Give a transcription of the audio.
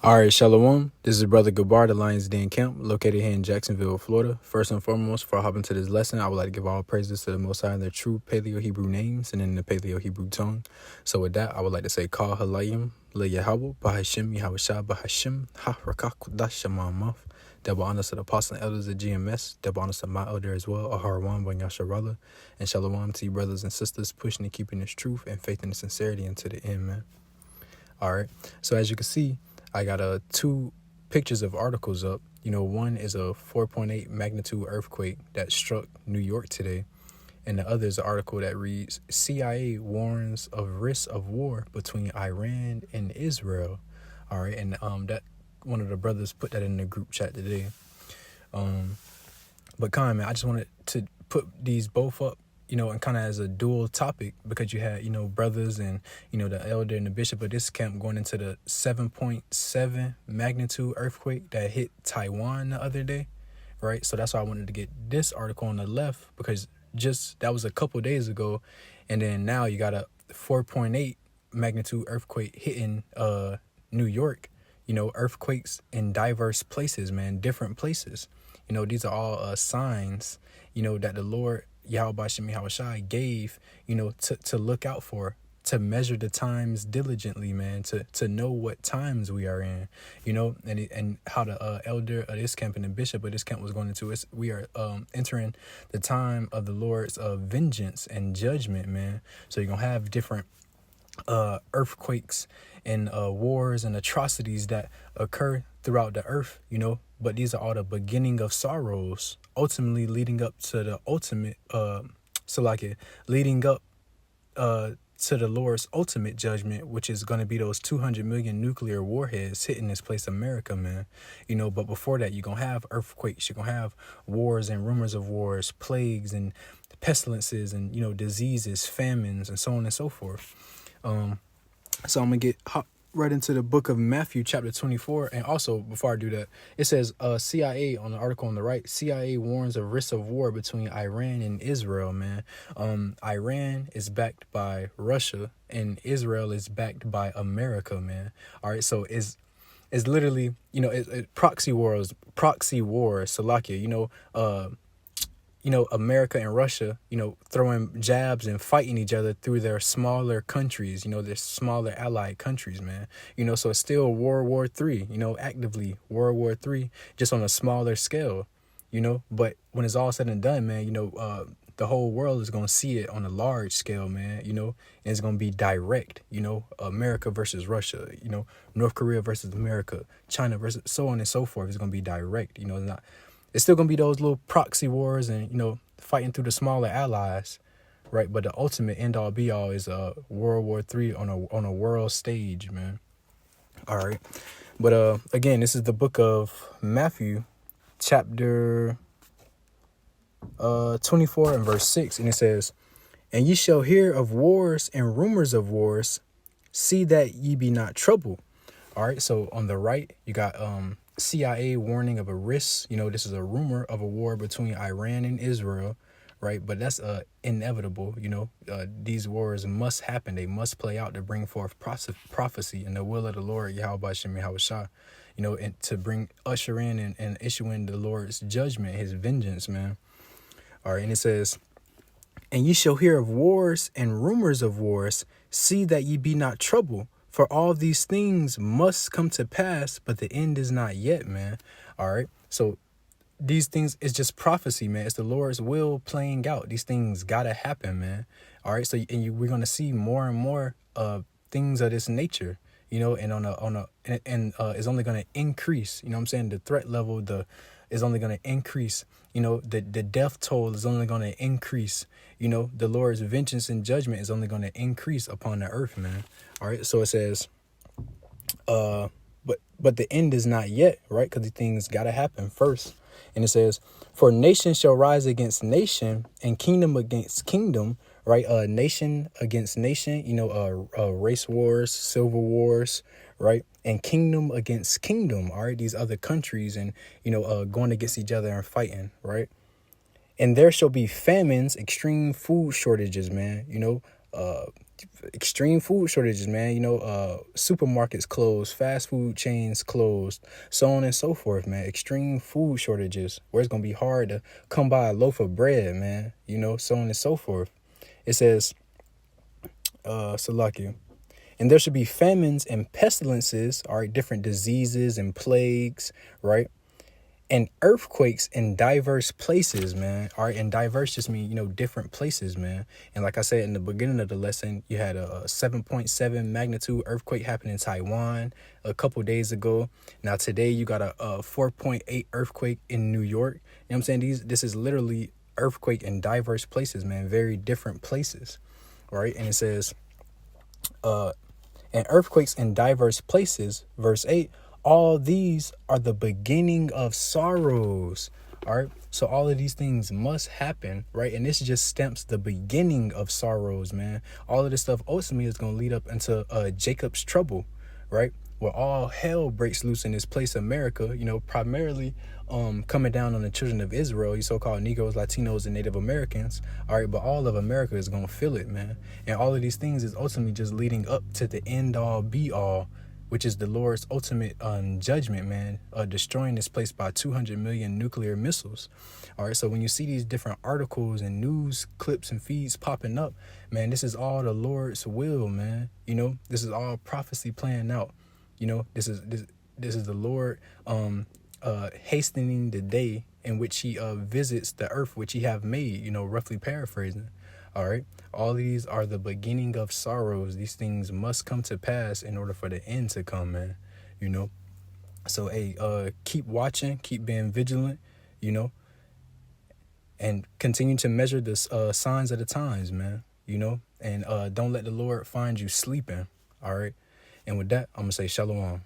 All right, Shalom. This is Brother Gabar, the Lions Den Camp, located here in Jacksonville, Florida. First and foremost, before I hop into this lesson, I would like to give all praises to the Most High in their true Paleo-Hebrew names and in the Paleo-Hebrew tongue. So with that, I would like to say, Kal Halayim, Le Yahweh, Bahashim, Yahushua, Bahashim, Ha Rakah Kudash Shemamaf. Double honors to the apostles and elders of GMS. Double honors to my elder as well, Aharwan Ben Yasharallah. And Shalom to you brothers and sisters, pushing and keeping this truth and faith and sincerity into the end, man. All right. So as you can see, I got two pictures of articles up. One is a 4.8 magnitude earthquake that struck New York today. And the other is an article that reads, CIA warns of risk of war between Iran and Israel. All right. And that one of the brothers put that in the group chat today. But man, I just wanted to put these both up, and kind of as a dual topic, because you had, brothers and, the elder and the bishop of this camp going into the 7.7 magnitude earthquake that hit Taiwan the other day, right? So that's why I wanted to get this article on the left, because just that was a couple days ago. And then now you got a 4.8 magnitude earthquake hitting New York, earthquakes in diverse places, man, different places. These are all signs, that the Lord Yahweh Shem Yahushai gave, to look out for, to measure the times diligently, man, to know what times we are in, and how the elder of this camp and the bishop of this camp was going into it. We are entering the time of the Lord's vengeance and judgment, man. So you're going to have different earthquakes and wars and atrocities that occur throughout the earth, but these are all the beginning of sorrows, ultimately leading up to the ultimate, leading up to the Lord's ultimate judgment, which is going to be those 200 million nuclear warheads hitting this place, America, man. But before that, you're going to have earthquakes, you're going to have wars and rumors of wars, plagues and pestilences and, diseases, famines, and so on and so forth. So I'm going to hop right into the book of Matthew, chapter 24. And also, before I do that, it says CIA, on the article on the right, CIA warns of risk of war between Iran and Israel, man. Iran is backed by Russia and Israel is backed by America, man. All right, so it's literally, proxy wars, Salakia, America and Russia, throwing jabs and fighting each other through their smaller countries, their smaller allied countries, man. So it's still World War III, actively World War III, just on a smaller scale, But when it's all said and done, man, the whole world is going to see it on a large scale, man, and it's going to be direct, America versus Russia, North Korea versus America, China versus so on and so forth. It's going to be direct, it's still going to be those little proxy wars and, fighting through the smaller allies, right? But the ultimate end-all be-all is World War III on a world stage, man. All right. But again, this is the book of Matthew, chapter 24 and verse 6. And it says, "And ye shall hear of wars and rumors of wars. See that ye be not troubled." All right. So on the right, you got CIA warning of a risk. This is a rumor of a war between Iran and Israel, right? But that's inevitable. These wars must happen. They must play out to bring forth prophecy and the will of the Lord, Yahweh Shem Yahushua, and to usher in and issue in the Lord's judgment, his vengeance, man. All right. And it says, "And ye shall hear of wars and rumors of wars. See that ye be not troubled. For all these things must come to pass, but the end is not yet," man. All right. So these things is just prophecy, man. It's the Lord's will playing out. These things gotta happen, man. All right. So we're gonna see more and more things of this nature, and it's only gonna increase. You know what I'm saying? The threat level is only gonna increase. The death toll is only gonna increase. The Lord's vengeance and judgment is only gonna increase upon the earth, man. All right, so it says, but the end is not yet, right? Because the things got to happen first. And it says, "For nation shall rise against nation and kingdom against kingdom," right? Nation against nation, race wars, civil wars, right? And kingdom against kingdom, all right? These other countries and, going against each other and fighting, right? "And there shall be famines, extreme food shortages," man, extreme food shortages, man. Supermarkets closed, fast food chains closed, so on and so forth, man. Extreme food shortages where it's gonna be hard to come by a loaf of bread, man. So on and so forth. It says, Salakia. And there should be famines and pestilences, all right, different diseases and plagues, right? And earthquakes in diverse places, man. All right, and diverse just mean, different places, man. And like I said in the beginning of the lesson, you had a 7.7 magnitude earthquake happen in Taiwan a couple days ago. Now today you got a 4.8 earthquake in New York. You know what I'm saying? This is literally earthquake in diverse places, man. Very different places, right? And it says, and earthquakes in diverse places, verse 8, all these are the beginning of sorrows. All right. So all of these things must happen, right? And this just stamps the beginning of sorrows, man. All of this stuff ultimately is going to lead up into Jacob's trouble, right? Where all hell breaks loose in this place, America, primarily coming down on the children of Israel, you so-called Negroes, Latinos, and Native Americans. All right. But all of America is going to feel it, man. And all of these things is ultimately just leading up to the end all be all, which is the Lord's ultimate judgment, man, destroying this place by 200 million nuclear missiles. All right, so when you see these different articles and news clips and feeds popping up, man, this is all the Lord's will, man. This is all prophecy playing out. This is the Lord hastening the day in which he visits the earth, which he have made, roughly paraphrasing. All right. All these are the beginning of sorrows. These things must come to pass in order for the end to come, man. So, hey, keep watching, keep being vigilant, and continue to measure the signs of the times, man, and don't let the Lord find you sleeping. All right. And with that, I'm going to say shalom.